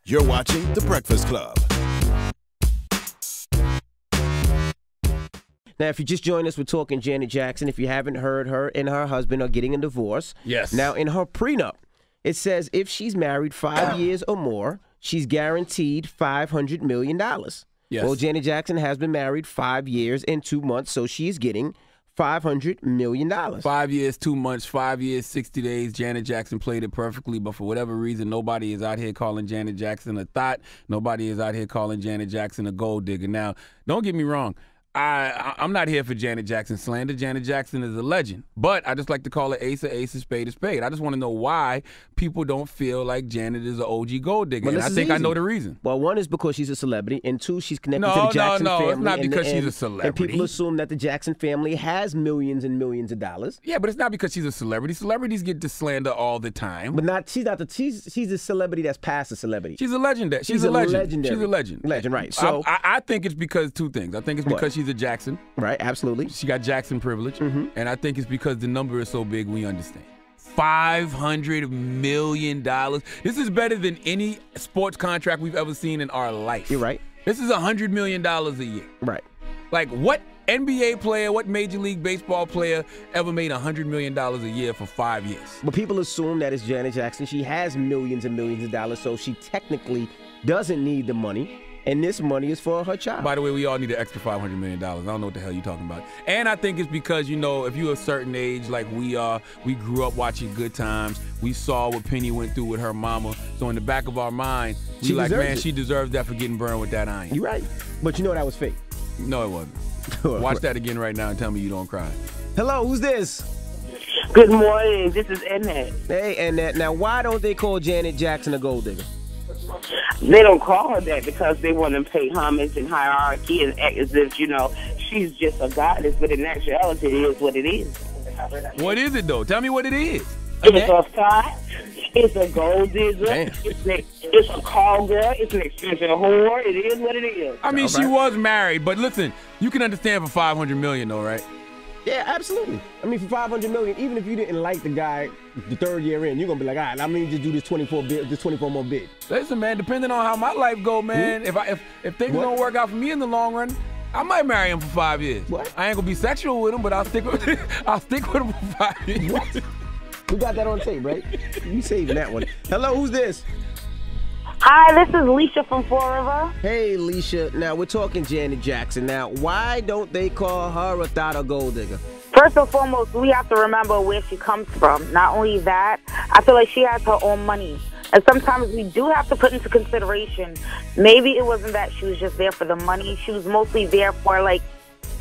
You're watching The Breakfast Club. Now, if you just joined us, we're talking Janet Jackson. If you haven't heard, her and her husband are getting a divorce. Yes. Now, in her prenup, it says if she's married 5 years or more, she's guaranteed $500 million. Yes. Well, Janet Jackson has been married 5 years and 2 months, so she's getting $500 million. 5 years, 2 months, 5 years, 60 days. Janet Jackson played it perfectly, but for whatever reason, nobody is out here calling Janet Jackson a thought. Nobody is out here calling Janet Jackson a gold digger. Now, don't get me wrong. I'm not here for Janet Jackson slander. Janet Jackson is a legend. But I just like to call it ace, spade, a spade. I just want to know why people don't feel like Janet is an OG gold digger. Well, and I think I know the reason. Well, one is because she's a celebrity, and two, she's connected to the Jackson family. No, it's not because she's a celebrity. And people assume that the Jackson family has millions and millions of dollars. Yeah, but it's not because she's a celebrity. Celebrities get to slander all the time. But she's a celebrity that's past a celebrity. She's a legend. She's a legend. Legendary. She's a legend. Legend, right. So I think it's because two things. I think it's because she's a Jackson. Right, absolutely. She got Jackson privilege. And I think it's because the number is so big we understand. $500 million. This is better than any sports contract we've ever seen in our life. You're right. This is $100 million a year. Right. Like, what NBA player, what Major League Baseball player ever made $100 million a year for 5 years? But people assume that it's Janet Jackson. She has millions and millions of dollars, so she technically doesn't need the money. And this money is for her child. By the way, we all need an extra $500 million. I don't know what the hell you're talking about. And I think it's because, you know, if you're a certain age like we are, we grew up watching Good Times. We saw what Penny went through with her mama. So in the back of our mind, we like, man, she deserves that for getting burned with that iron. You're right. But you know that was fake. No, it wasn't. Watch that again right now and tell me you don't cry. Hello, who's this? Good morning. This is Annette. Hey, Annette. Now, why don't they call Janet Jackson a gold digger? They don't call her that because they want to pay homage and hierarchy and act as if, you know, she's just a goddess, but in actuality, it is what it is. What is it, though? Tell me what it is. It's a thought. It's a gold digger. Damn. It's a call girl. It's an expensive whore. It is what it is. I mean, she was married, but listen, you can understand for $500 million, though, right? Yeah, absolutely. I mean, for $500 million, even if you didn't like the guy the third year in, you're gonna be like, all right, I'm gonna just do this 24 more bid. Listen, man, depending on how my life go, man, if things don't work out for me in the long run, I might marry him for 5 years. What? I ain't gonna be sexual with him, but I'll stick with him for 5 years. What? We got that on tape, right? You saving that one. Hello, who's this? Hi, this is Leisha from Fall River. Hey, Leisha. Now, we're talking Janet Jackson. Now, why don't they call her a thought or gold digger? First and foremost, we have to remember where she comes from. Not only that, I feel like she has her own money. And sometimes we do have to put into consideration, maybe it wasn't that she was just there for the money. She was mostly there for, like,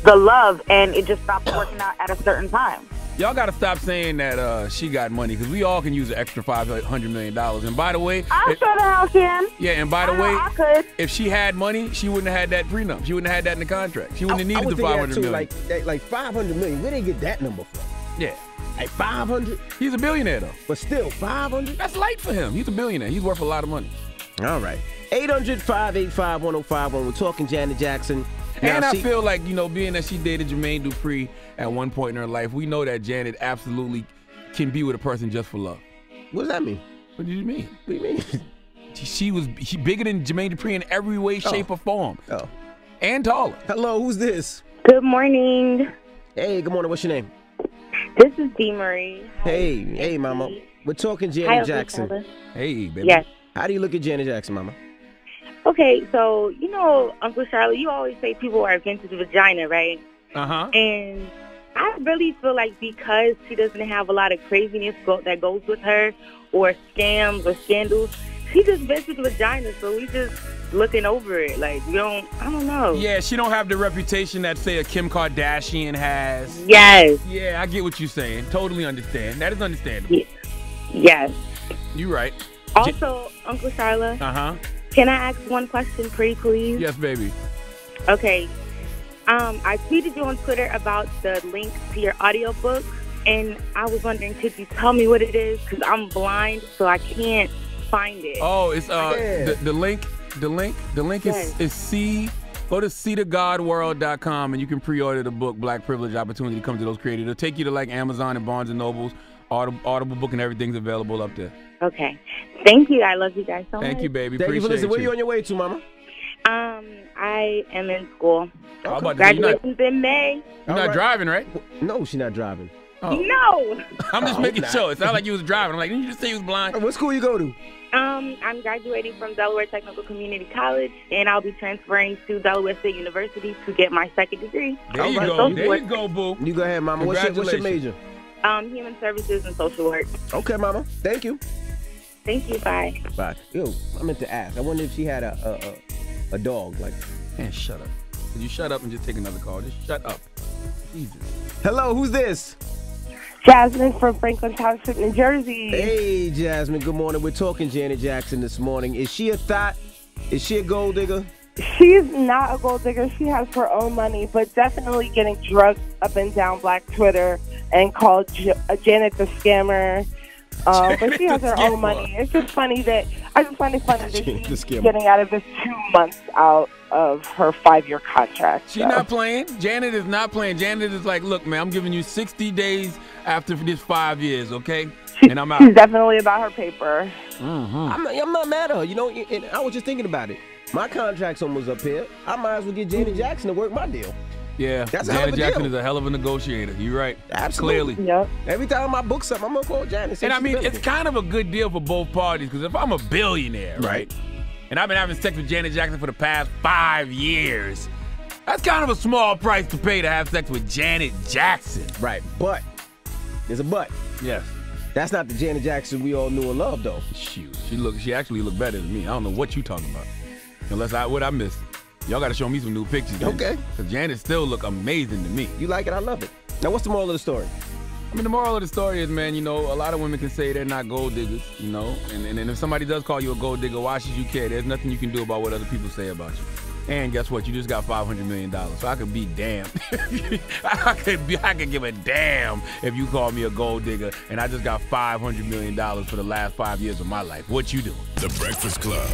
the love, and it just stopped working out at a certain time. Y'all got to stop saying that she got money, because we all can use an extra $500 million. And by the way, I'm sure the hell can. Yeah, and by the way, I could. if she had money, she wouldn't have had that prenup. She wouldn't have had that in the contract. She wouldn't have needed the $500 million. Like $500 million. Where they get that number from? Yeah. Like 500? He's a billionaire, though. But still, 500? That's light for him. He's a billionaire. He's worth a lot of money. All right. 800-585-1051. We're talking Janet Jackson. Now, and I feel like, you know, being that she dated Jermaine Dupri at one point in her life, we know that Janet absolutely can be with a person just for love. What does that mean? What do you mean? What do you mean? She was bigger than Jermaine Dupri in every way, shape, or form. Oh. And taller. Hello, who's this? Good morning. Hey, good morning. What's your name? This is Dee Marie. Hey, mama. We're talking Janet Jackson. Hey, baby. Yes. How do you look at Janet Jackson, mama? Okay, so, you know, Uncle Charlie, you always say people are vintage vagina, right? Uh-huh. And I really feel like because she doesn't have a lot of craziness that goes with her, or scams or scandals, she just vintage vagina, so we just looking over it. Like, I don't know. Yeah, she don't have the reputation that, say, a Kim Kardashian has. Yes. Yeah, I get what you're saying. Totally understand. That is understandable. Yes. You're right. Also, Uncle Charla. Uh-huh. Can I ask one question, pretty please? Yes, baby. Okay. I tweeted you on Twitter about the link to your audiobook, and I was wondering, could you tell me what it is? Because I'm blind, so I can't find it. Oh, it's the link. The link is C. Go to seethegodworld.com and you can pre-order the book Black Privilege Opportunity Comes to Those Created. It'll take you to like Amazon and Barnes and Nobles. Audible book and everything's available up there. Okay. Thank you. I love you guys so much. Thank you, baby. Thank you for Appreciate listening. Where you on your way to, mama? I am in school. How about that? Graduation's in May. You're not driving, right? No, she's not driving. Oh. No. I'm just making sure. It sounded like you was driving. I'm like, didn't you just say you was blind? What school you go to? I'm graduating from Delaware Technical Community College, and I'll be transferring to Delaware State University to get my second degree. There you go. There you go, boo. You go ahead, mama. What's your major? Human Services and Social Work. Okay, mama. Thank you. Thank you. Bye. Bye. Yo, I meant to ask. I wonder if she had a dog. Like, man, shut up. Could you shut up and just take another call? Just shut up. Jesus. Hello, who's this? Jasmine from Franklin Township, New Jersey. Hey, Jasmine. Good morning. We're talking Janet Jackson this morning. Is she a thot? Is she a gold digger? She's not a gold digger. She has her own money, but definitely getting drugged up and down Black Twitter and called Janet the scammer. But she has her own money. It's just funny that I just find it funny that she's getting out of this 2 months out of her 5-year contract. She's not playing. Janet is not playing. Janet is like, look, man, I'm giving you 60 days after this 5 years, okay? And I'm out. She's definitely about her paper. I'm not mad at her. You know, and I was just thinking about it. My contract's almost up here. I might as well get Janet Jackson to work my deal. Yeah, that's Janet Jackson is a hell of a negotiator. You're right. Absolutely. Clearly. Yep. Every time I book something, I'm going to call Janet. And I mean, it's kind of a good deal for both parties, because if I'm a billionaire, right, and I've been having sex with Janet Jackson for the past 5 years, that's kind of a small price to pay to have sex with Janet Jackson. Right, but there's a but. Yes. That's not the Janet Jackson we all knew and loved, though. Shoot, she actually looked better than me. I don't know what you talking about. Unless what I missed. Y'all got to show me some new pictures. Man. Okay. Because Janet still look amazing to me. You like it? I love it. Now, what's the moral of the story? I mean, the moral of the story is, man, you know, a lot of women can say they're not gold diggers, you know, and if somebody does call you a gold digger, why should you care? There's nothing you can do about what other people say about you. And guess what? You just got $500 million, so I could be damned. I could give a damn if you call me a gold digger, and I just got $500 million for the last 5 years of my life. What you doing? The Breakfast Club.